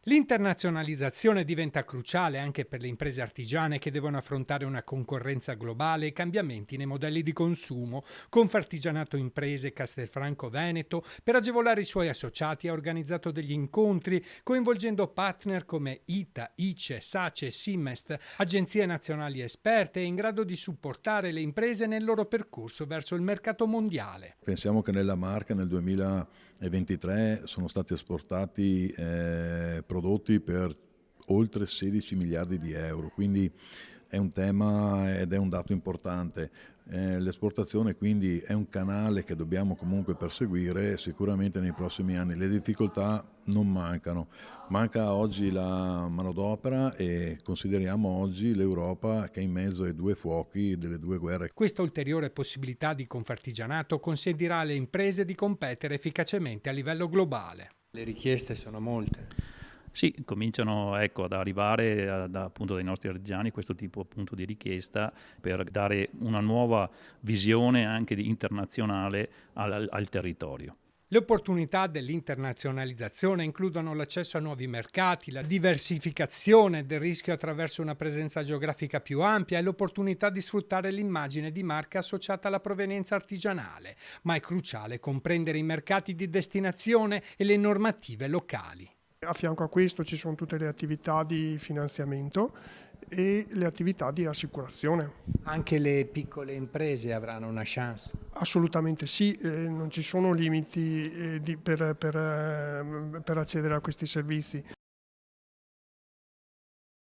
L'internazionalizzazione diventa cruciale anche per le imprese artigiane che devono affrontare una concorrenza globale e cambiamenti nei modelli di consumo. Confartigianato Imprese Castelfranco Veneto, per agevolare i suoi associati, ha organizzato degli incontri coinvolgendo partner come ITA, ICE, SACE e Simest, agenzie nazionali esperte in grado di supportare le imprese nel loro percorso verso il mercato mondiale. Pensiamo che nella Marca nel 2023 sono stati esportati prodotti per oltre 16 miliardi di euro, quindi è un tema ed è un dato importante. L'esportazione quindi è un canale che dobbiamo comunque perseguire sicuramente nei prossimi anni. Le difficoltà non mancano, manca oggi la manodopera e consideriamo oggi l'Europa che è in mezzo ai due fuochi delle due guerre. Questa ulteriore possibilità di Confartigianato consentirà alle imprese di competere efficacemente a livello globale. Le richieste sono molte. Sì, cominciano ad arrivare appunto dai nostri artigiani questo tipo appunto di richiesta per dare una nuova visione anche internazionale al territorio. Le opportunità dell'internazionalizzazione includono l'accesso a nuovi mercati, la diversificazione del rischio attraverso una presenza geografica più ampia e l'opportunità di sfruttare l'immagine di marca associata alla provenienza artigianale, ma è cruciale comprendere i mercati di destinazione e le normative locali. A fianco a questo ci sono tutte le attività di finanziamento e le attività di assicurazione. Anche le piccole imprese avranno una chance? Assolutamente sì, non ci sono limiti per accedere a questi servizi.